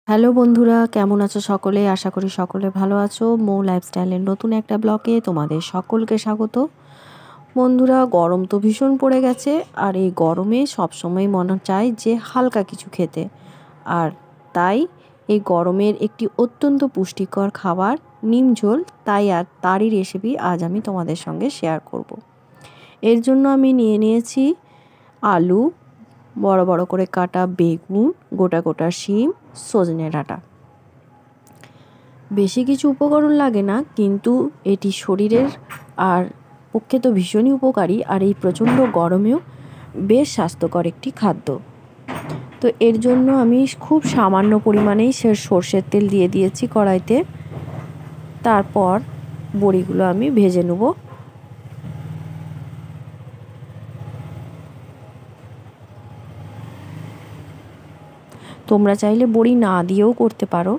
Hello বন্ধুরা, কেমন আছো সকলে? আশা করি সকলে ভালো আছো। মৌ লাইফস্টাইলের নতুন একটা ব্লগে তোমাদের সকলকে স্বাগত। বন্ধুরা, গরম তো ভীষণ পড়ে গেছে, আর এই গরমে সবসময় মনে চায় যে হালকা কিছু খেতে। আর তাই এই গরমের একটি অত্যন্ত পুষ্টিকর খাবার নিম ঝোল, তারই রেসিপি আজ আমি তোমাদের সঙ্গে শেয়ার করব। এর জন্য আমি নিয়ে নিয়েছি আলু, বড় বড় করে কাটা বেগুন, গোটা গোটা শিম, সজনে ডাঁটা। বেশি কিছু উপকরণ লাগে না, কিন্তু এটি শরীরের আর পক্ষে তো ভীষণই উপকারী, আর এই প্রচণ্ড গরমেও বেশ স্বাস্থ্যকর একটি খাদ্য। তো এর জন্য আমি খুব সামান্য পরিমাণেই সর্ষের তেল দিয়ে দিয়েছি কড়াইতে। তারপর বড়িগুলো আমি ভেজে নেব। তোমরা চাইলে বড়ি না দিয়েও করতে পারো।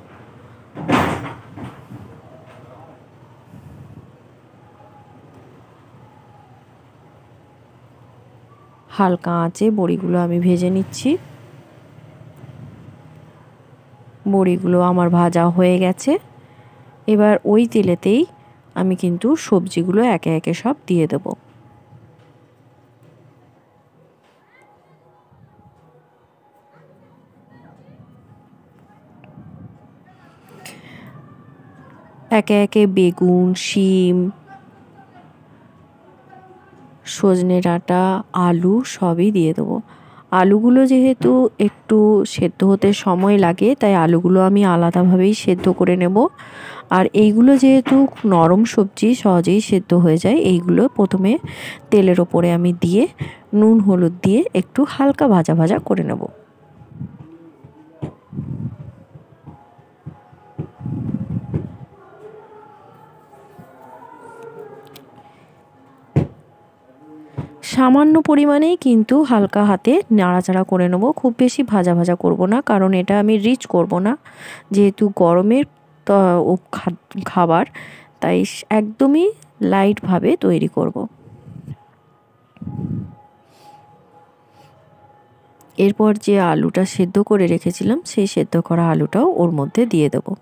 হালকা আঁচে বড়িগুলো আমি ভেজে নিচ্ছি। বড়িগুলো আমার ভাজা হয়ে গেছে। এবার ওই তেলেতেই আমি কিন্তু সবজিগুলো একে একে সব দিয়ে দেবো। একে একে বেগুন, শিম, সজনে ডাঁটা, আলু সবই দিয়ে দেবো। আলুগুলো যেহেতু একটু সেদ্ধ হতে সময় লাগে, তাই আলুগুলো আমি আলাদাভাবেই সেদ্ধ করে নেব। আর এইগুলো যেহেতু নরম সবজি, সহজেই সেদ্ধ হয়ে যায়, এইগুলো প্রথমে তেলের ওপরে আমি দিয়ে নুন হলুদ দিয়ে একটু হালকা ভাজা ভাজা করে নেব। সামান্য পরিমাণেই কিন্তু হালকা হাতে নাড়াচাড়া করে নেব। খুব বেশি ভাজা ভাজা করব না, কারণ এটা আমি রিচ করব না, যেহেতু গরমের খাবার, তাই একদমই লাইটভাবে তৈরি করব। এরপর যে আলুটা সেদ্ধ করে রেখেছিলাম, সেই সেদ্ধ করা আলুটাও ওর মধ্যে দিয়ে দেবো।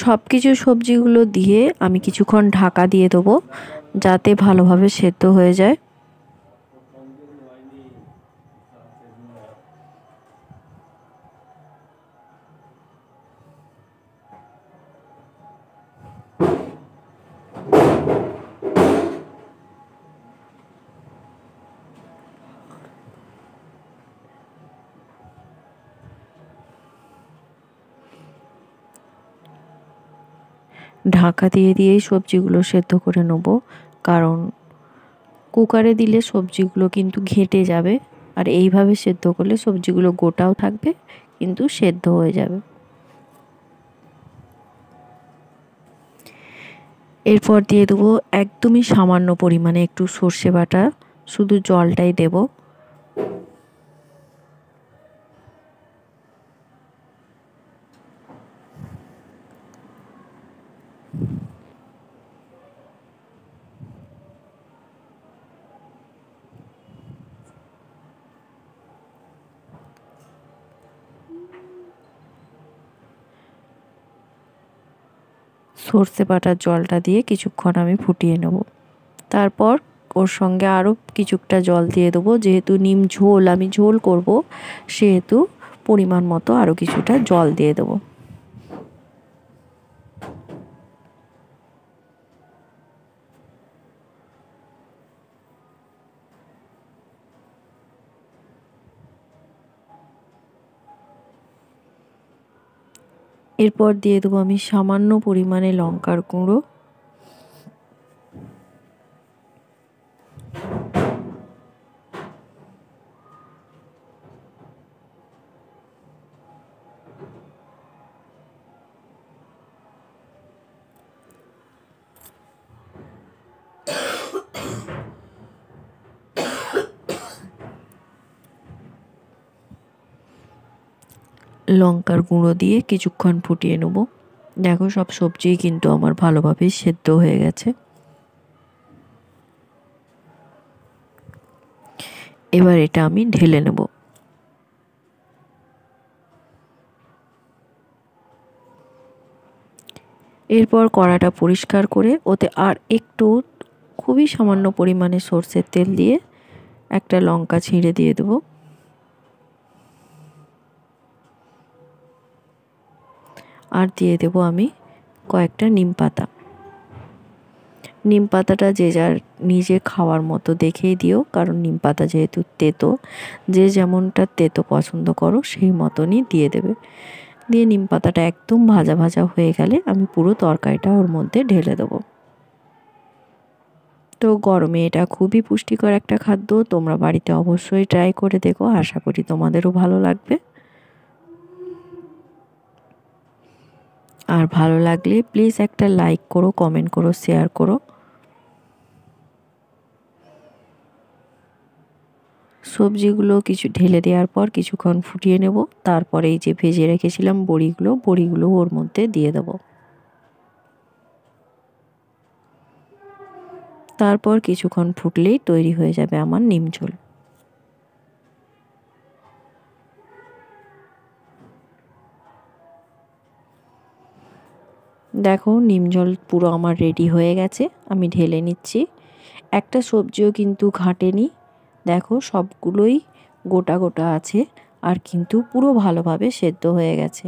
সব কিছু সবজিগুলো দিয়ে আমি কিছুক্ষণ ঢাকা দিয়ে দেবো, যাতে ভালোভাবে সেদ্ধ হয়ে যায়। ঢাকা দিয়ে দিয়েই সবজিগুলো সেদ্ধ করে নেব, কারণ কুকারে দিলে সবজিগুলো কিন্তু ঘেঁটে যাবে, আর এইভাবে সেদ্ধ করলে সবজিগুলো গোটাও থাকবে, কিন্তু সেদ্ধ হয়ে যাবে। এরপর দিয়ে দেবো একদমই সামান্য পরিমাণে একটু সর্ষে বাটা, শুধু জলটাই দেব। সর্ষে বাটার জলটা দিয়ে কিছুক্ষণ আমি ফুটিয়ে নেব। তারপর ওর সঙ্গে আরও কিছুটা জল দিয়ে দেবো, যেহেতু নিম ঝোল আমি ঝোল করব, সেহেতু পরিমাণ মতো আরও কিছুটা জল দিয়ে দেবো। এরপর দিয়ে দেবো আমি সামান্য পরিমাণে লঙ্কার গুঁড়ো, লঙ্কার গুঁড়ো দিয়ে কিছুক্ষণ ফুটিয়ে নেব। দেখো সব সবজি কিন্তু আমার ভালোভাবে সেদ্ধ হয়ে গেছে। এবার এটা আমি ঢেলে নেব। এরপর কড়াটা পরিষ্কার করে ওতে আর একটু খুবই সামান্য পরিমাণে সর্ষের তেল দিয়ে একটা লঙ্কা ছিঁড়ে দিয়ে দেবো। আর দিয়ে দেব আমি কয়েকটা নিম পাতা। নিম পাতাটা যে যার নিজে খাওয়ার মতো দেখেই দিও, কারণ নিম পাতা যেহেতু তেতো, যে যেমনটা তেতো পছন্দ করো সেই মতনই দিয়ে দেবে। দিয়ে নিম পাতাটা একদম ভাজা ভাজা হয়ে গেলে আমি পুরো তরকারিটা ওর মধ্যে ঢেলে দেবো। তো গরমে এটা খুবই পুষ্টিকর একটা খাদ্য, তোমরা বাড়িতে অবশ্যই ট্রাই করে দেখো, আশা করি তোমাদেরও ভালো লাগবে। আর ভালো লাগলে প্লিজ একটা লাইক করো, কমেন্ট করো, শেয়ার করো। সবজিগুলো কিছু ঢেলে দেওয়ার পর কিছুক্ষণ ফুটিয়ে নেব। তারপরে এই যে ভেজে রেখেছিলাম বড়িগুলো ওর মধ্যে দিয়ে দেব। তারপর কিছুক্ষণ ফুটলেই তৈরি হয়ে যাবে আমার নিম ঝোল। দেখো নিম ঝোল পুরো আমার রেডি হয়ে গেছে, আমি ঢেলে নিচ্ছি। একটা সবজিও কিন্তু ঘাটেনি, দেখো সবগুলোই গোটা গোটা আছে আর কিন্তু পুরো ভালোভাবে সেদ্ধ হয়ে গেছে।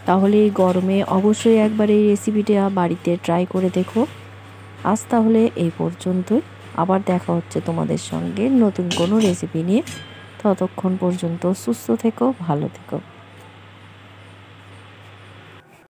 তাহলে এই গরমে অবশ্যই একবার এই রেসিপিটা বাড়িতে ট্রাই করে দেখো। আজ তাহলে এই পর্যন্তই, আবার দেখা হচ্ছে তোমাদের সঙ্গে নতুন কোনো রেসিপি নিয়ে। ততক্ষণ পর্যন্ত সুস্থ থেকো, ভালো থেকো।